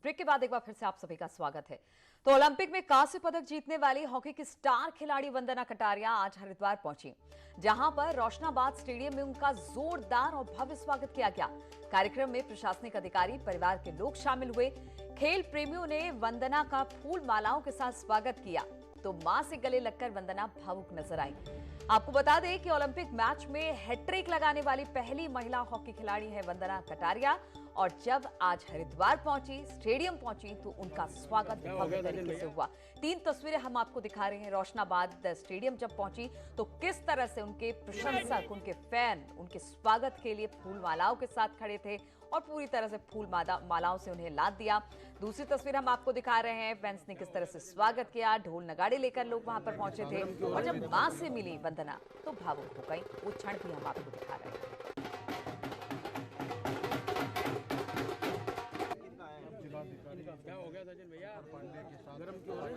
Break के बाद एक बार फिर से आप सभी का स्वागत है। तो ओलंपिक में कांस्य पदक जीतने वाली हॉकी की स्टार खिलाड़ी वंदना कटारिया आज हरिद्वार पहुंची, जहां पर रोशनाबाद स्टेडियम में उनका जोरदार और भव्य स्वागत किया गया। कार्यक्रम में प्रशासनिक अधिकारी, परिवार के लोग शामिल हुए। खेल प्रेमियों ने वंदना का फूल मालाओं के साथ स्वागत किया तो मां से गले लगकर वंदना भावुक नजर आई। आपको बता दें कि ओलंपिक मैच में हैट्रिक लगाने वाली पहली महिला हॉकी खिलाड़ी है वंदना कटारिया, और जब आज हरिद्वार पहुंची, स्टेडियम पहुंची, तो उनका स्वागत भव्य तरीके से हुआ। 3 तस्वीरें हम आपको दिखा रहे हैं। रोशनाबाद स्टेडियम जब पहुंची तो किस तरह से उनके प्रशंसक, उनके फैन उनके स्वागत के लिए फूल मालाओं के साथ खड़े थे और पूरी तरह से फूल मालाओं से उन्हें लाद दिया। दूसरी तस्वीर हम आपको दिखा रहे हैं, फैंस ने किस तरह से स्वागत किया, ढोल नगाड़े लेकर लोग वहां पर पहुंचे थे। और जब मां से मिली वंदना तो भावुक हो गई। वो क्षण भी हम आपको दिखा रहे हैं। क्या हो गया सचिन भैया? पांडे के साथ गरम क्यों हो रही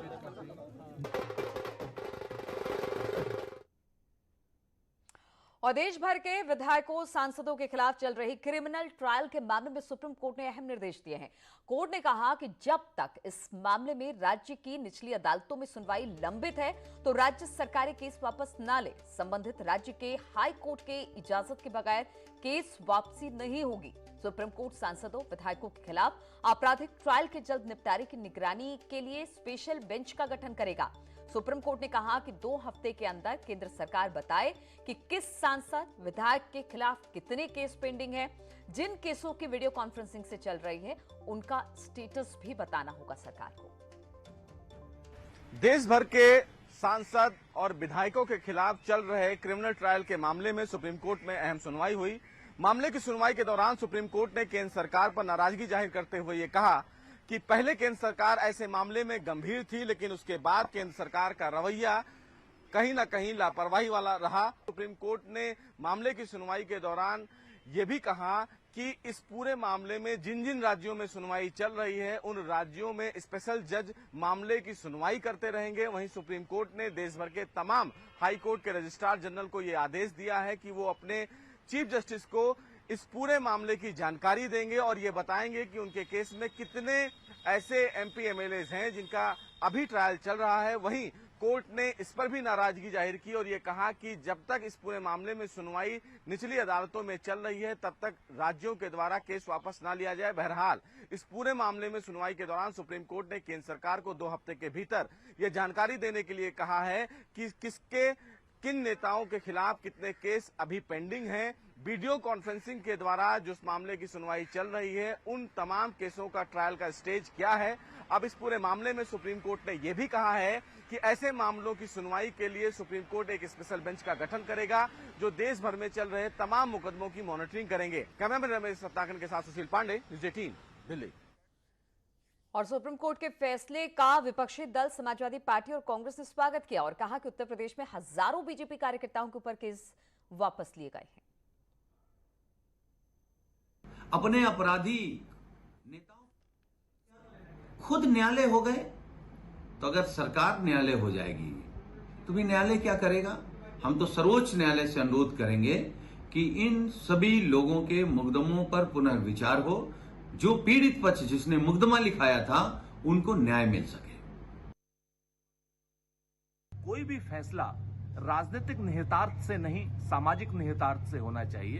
और देश भर के विधायकों, सांसदों के खिलाफ चल रही क्रिमिनल ट्रायल के मामले में सुप्रीम कोर्ट ने अहम निर्देश दिए हैं। कोर्ट ने कहा कि जब तक इस मामले में राज्य की निचली अदालतों में सुनवाई लंबित है तो राज्य सरकारें केस वापस न ले। संबंधित राज्य के हाई कोर्ट के इजाजत के बगैर केस वापसी नहीं होगी। सुप्रीम कोर्ट सांसदों, विधायकों के खिलाफ आपराधिक ट्रायल के जल्द निपटारे की निगरानी के लिए स्पेशल बेंच का गठन करेगा। सुप्रीम कोर्ट ने कहा कि 2 हफ्ते के अंदर केंद्र सरकार बताए कि किस सांसद, विधायक के खिलाफ कितने केस पेंडिंग हैं। जिन केसों की वीडियो कॉन्फ्रेंसिंग से चल रही है उनका स्टेटस भी बताना होगा सरकार को। देश भर के सांसद और विधायकों के खिलाफ चल रहे क्रिमिनल ट्रायल के मामले में सुप्रीम कोर्ट में अहम सुनवाई हुई। मामले की सुनवाई के दौरान सुप्रीम कोर्ट ने केंद्र सरकार पर नाराजगी जाहिर करते हुए ये कहा कि पहले केंद्र सरकार ऐसे मामले में गंभीर थी, लेकिन उसके बाद केंद्र सरकार का रवैया कहीं न कहीं लापरवाही वाला रहा। सुप्रीम कोर्ट ने मामले की सुनवाई के दौरान ये भी कहा कि इस पूरे मामले में जिन जिन राज्यों में सुनवाई चल रही है उन राज्यों में स्पेशल जज मामले की सुनवाई करते रहेंगे। वहीं सुप्रीम कोर्ट ने देश भर के तमाम हाई कोर्ट के रजिस्ट्रार जनरल को ये आदेश दिया है कि वो अपने चीफ जस्टिस को इस पूरे मामले की जानकारी देंगे और ये बताएंगे कि उनके केस में कितने ऐसे एमपी एमएलए हैं जिनका अभी ट्रायल चल रहा है। वहीं कोर्ट ने इस पर भी नाराजगी जाहिर की और ये कहा कि जब तक इस पूरे मामले में सुनवाई निचली अदालतों में चल रही है तब तक राज्यों के द्वारा केस वापस न लिया जाए। बहरहाल इस पूरे मामले में सुनवाई के दौरान सुप्रीम कोर्ट ने केंद्र सरकार को 2 हफ्ते के भीतर ये जानकारी देने के लिए कहा है कि किन नेताओं के खिलाफ कितने केस अभी पेंडिंग हैं। वीडियो कॉन्फ्रेंसिंग के द्वारा जो इस मामले की सुनवाई चल रही है उन तमाम केसों का ट्रायल का स्टेज क्या है। अब इस पूरे मामले में सुप्रीम कोर्ट ने यह भी कहा है कि ऐसे मामलों की सुनवाई के लिए सुप्रीम कोर्ट एक स्पेशल बेंच का गठन करेगा जो देश भर में चल रहे तमाम मुकदमों की मॉनिटरिंग करेंगे। कैमरामैन रमेश सत्ताकन के साथ सुशील पांडे, न्यूज़ 18 दिल्ली। और सुप्रीम कोर्ट के फैसले का विपक्षी दल समाजवादी पार्टी और कांग्रेस ने स्वागत किया और कहा कि उत्तर प्रदेश में हजारों बीजेपी कार्यकर्ताओं के ऊपर केस वापस लिए गए हैं। अपने अपराधी नेताओं खुद न्यायालय हो गए तो अगर सरकार न्यायालय हो जाएगी तो भी न्यायालय क्या करेगा? हम तो सर्वोच्च न्यायालय से अनुरोध करेंगे कि इन सभी लोगों के मुकदमों पर पुनर्विचार हो। जो पीड़ित पक्ष जिसने मुकदमा लिखाया था उनको न्याय मिल सके। कोई भी फैसला राजनीतिक निहितार्थ से नहीं, सामाजिक निहितार्थ से होना चाहिए।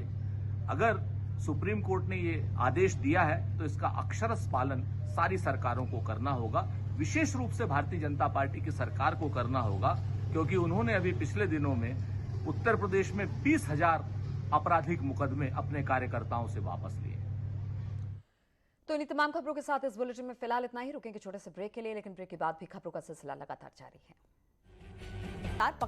अगर सुप्रीम कोर्ट ने ये आदेश दिया है तो इसका अक्षरश पालन सारी सरकारों को करना होगा, विशेष रूप से भारतीय जनता पार्टी की सरकार को करना होगा, क्योंकि उन्होंने अभी पिछले दिनों में उत्तर प्रदेश में 20,000 आपराधिक मुकदमे अपने कार्यकर्ताओं से वापस लिए। तो इन तमाम खबरों के साथ इस बुलेटिन में फिलहाल इतना ही। रुकेंगे छोटे से ब्रेक के लिए, लेकिन ब्रेक के बाद भी खबरों का सिलसिला लगातार जारी है। पकड़े